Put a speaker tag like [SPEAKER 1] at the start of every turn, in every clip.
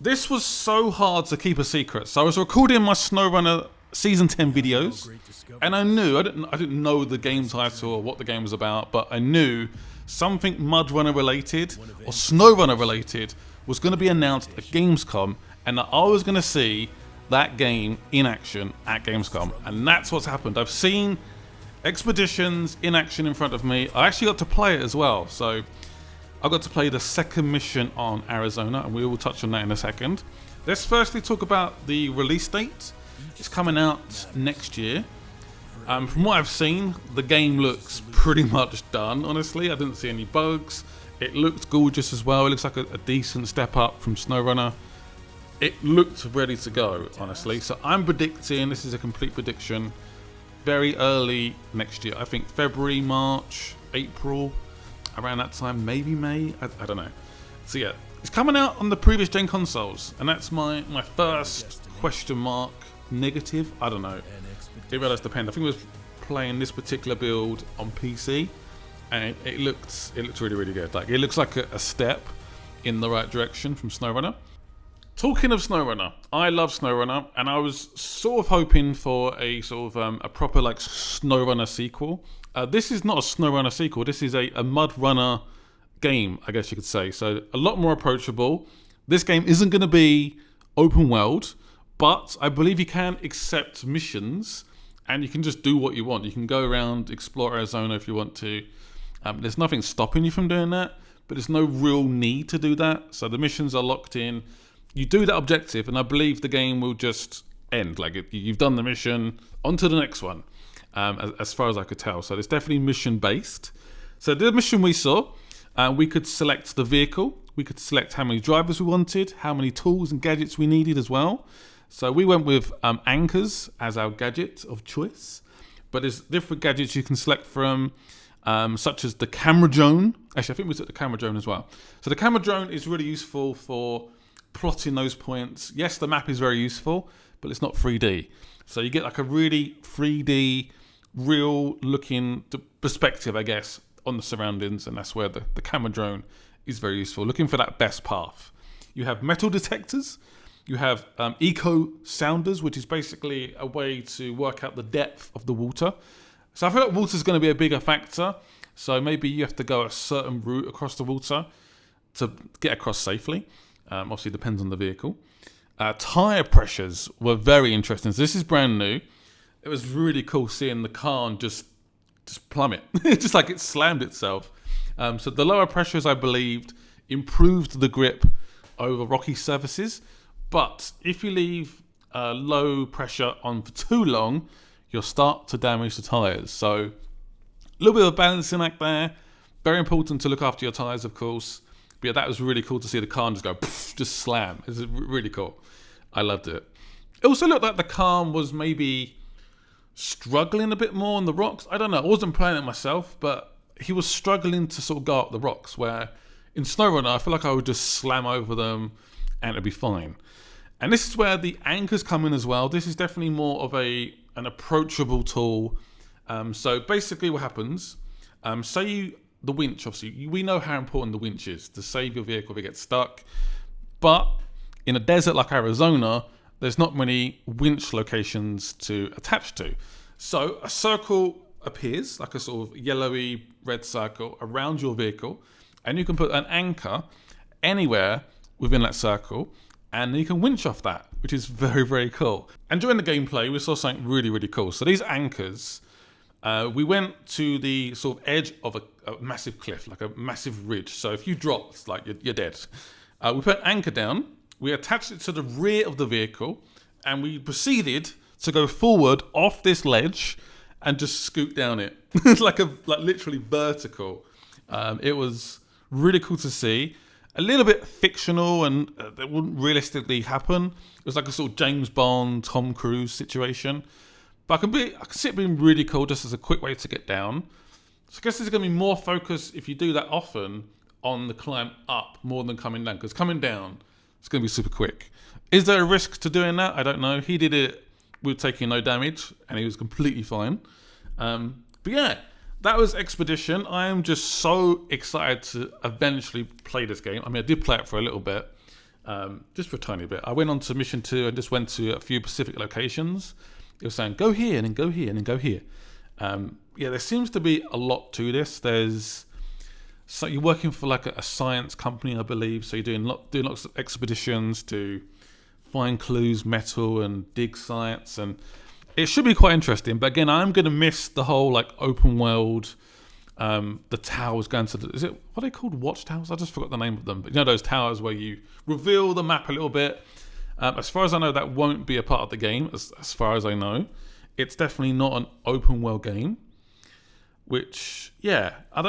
[SPEAKER 1] This was so hard to keep a secret. So I was recording my SnowRunner Season 10 videos, and I didn't know the game title or what the game was about, but I knew something MudRunner related or SnowRunner related was going to be announced at Gamescom, and that I was going to see that game in action at Gamescom. And that's what's happened. I've seen Expeditions in action in front of me. I actually got to play it as well. So I got to play the second mission on Arizona, and we will touch on that in a second. Let's firstly talk about the release date. It's coming out next year. From what I've seen, the game looks pretty much done, honestly. I didn't see any bugs. It looked gorgeous as well. It looks like a decent step up from SnowRunner. It looked ready to go, honestly. So I'm predicting, this is a complete prediction, very early next year. I think February, March, April, around that time, maybe May, I don't know. So yeah, it's coming out on the previous gen consoles, and that's my first question mark negative. I don't know. It really does depend. I think I was playing this particular build on PC, and it looks really, really good. Like, it looks like a step in the right direction from SnowRunner. Talking of SnowRunner, I love SnowRunner, and I was sort of hoping for a sort of a proper like SnowRunner sequel. This is not a SnowRunner sequel. This is a MudRunner game, I guess you could say. So a lot more approachable. This game isn't going to be open world, but I believe you can accept missions, and you can just do what you want. You can go around, explore Arizona if you want to. There's nothing stopping you from doing that, but there's no real need to do that. So the missions are locked in. You do that objective, and I believe the game will just end. Like, you've done the mission, on to the next one, as far as I could tell. So it's definitely mission-based. So the mission we saw, we could select the vehicle. We could select how many drivers we wanted, how many tools and gadgets we needed as well. So we went with anchors as our gadget of choice. But there's different gadgets you can select from, such as the camera drone. Actually, I think we took the camera drone as well. So the camera drone is really useful for plotting those points. Yes, the map is very useful, but it's not 3D. So you get like a really 3D, real looking perspective, I guess, on the surroundings, and that's where the camera drone is very useful, looking for that best path. You have metal detectors. You have eco sounders, which is basically a way to work out the depth of the water. So I feel like water is going to be a bigger factor. So maybe you have to go a certain route across the water to get across safely. Obviously, it depends on the vehicle. Tire pressures were very interesting. So this is brand new. It was really cool seeing the car just plummet. Just like it slammed itself. So the lower pressures, I believed, improved the grip over rocky surfaces. But if you leave low pressure on for too long, you'll start to damage the tyres. So a little bit of a balancing act there. Very important to look after your tyres, of course. But yeah, that was really cool to see the car just go, poof, just slam. It's really cool. I loved it. It also looked like the car was maybe struggling a bit more on the rocks. I don't know. I wasn't playing it myself, but he was struggling to sort of go up the rocks, where in SnowRunner, I feel like I would just slam over them and it'd be fine. And this is where the anchors come in as well. This is definitely more of an approachable tool. So basically what happens, the winch, obviously, we know how important the winch is to save your vehicle if it gets stuck. But in a desert like Arizona, there's not many winch locations to attach to. So a circle appears, like a sort of yellowy red circle around your vehicle, and you can put an anchor anywhere within that circle, and you can winch off that, which is very, very cool. And during the gameplay, we saw something really, really cool. So these anchors, we went to the sort of edge of a massive cliff, like a massive ridge. So if you drop, it's like you're dead. We put an anchor down, we attached it to the rear of the vehicle, and we proceeded to go forward off this ledge and just scoot down it. like literally vertical. It was really cool to see. A little bit fictional, and that wouldn't realistically happen. It was like a sort of James Bond, Tom Cruise situation. But I can see it being really cool just as a quick way to get down. So I guess there's going to be more focus, if you do that often, on the climb up more than coming down. Because coming down, it's going to be super quick. Is there a risk to doing that? I don't know. He did it with taking no damage, and he was completely fine. But yeah, that was Expedition. I am just so excited to eventually play this game. I mean, I did play it for a little bit. just for a tiny bit. I went on to mission 2 and just went to a few specific locations. It was saying, go here, and then go here, and then go here. Yeah, there seems to be a lot to this. So you're working for like a science company, I believe. So you're doing lots of expeditions to find clues, metal, and dig sites, and it should be quite interesting. But again, I'm going to miss the whole like open world. The towers going to what are they called? Watchtowers? I just forgot the name of them. But you know those towers where you reveal the map a little bit. As far as I know, that won't be a part of the game. As far as I know, it's definitely not an open world game. Which, yeah, I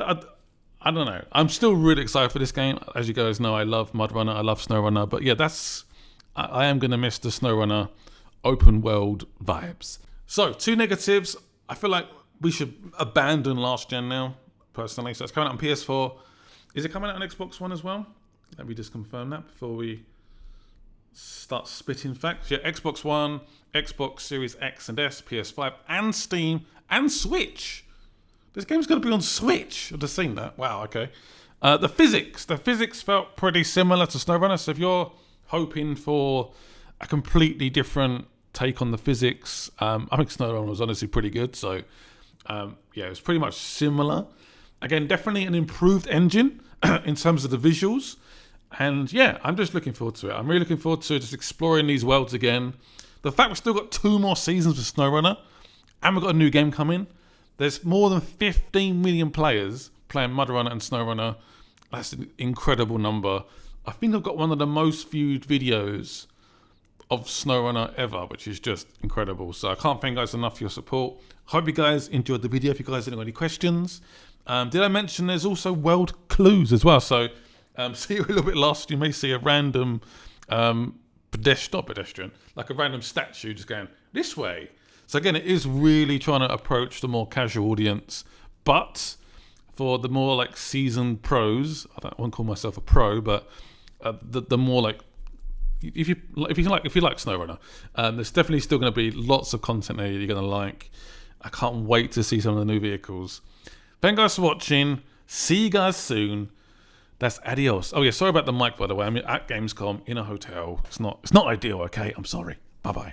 [SPEAKER 1] don't know. I'm still really excited for this game. As you guys know, I love MudRunner, I love SnowRunner. But yeah, I am going to miss the SnowRunner open world vibes. So, 2 negatives. I feel like we should abandon last gen now, personally. So it's coming out on PS4. Is it coming out on Xbox One as well? Let me just confirm that before we start spitting facts. Yeah, Xbox One, Xbox Series X and S, PS5, and Steam, and Switch. This game's going to be on Switch. I've just seen that. Wow, okay. The physics felt pretty similar to SnowRunner. So if you're hoping for a completely different take on the physics, I think SnowRunner was honestly pretty good. So yeah, it was pretty much similar. Again, definitely an improved engine in terms of the visuals. And yeah, I'm just looking forward to it. I'm really looking forward to just exploring these worlds again. The fact we've still got 2 more seasons for SnowRunner, and we've got a new game coming. There's more than 15 million players playing MudRunner and SnowRunner. That's an incredible number. I think I've got one of the most viewed videos of SnowRunner ever, which is just incredible. So I can't thank you guys enough for your support. Hope you guys enjoyed the video. If you guys didn't have any questions, did I mention there's also world clues as well? So see you're a little bit lost, you may see a random pedestrian, like a random statue just going this way. So again, it is really trying to approach the more casual audience, but for the more like seasoned pros, I won't call myself a pro, but the more like if you like SnowRunner, there's definitely still going to be lots of content there you're going to like. I can't wait to see some of the new vehicles. Thank you guys for watching. See you guys soon. That's adios. Oh yeah, sorry about the mic by the way. I'm at Gamescom in a hotel. It's not ideal. Okay, I'm sorry. Bye bye.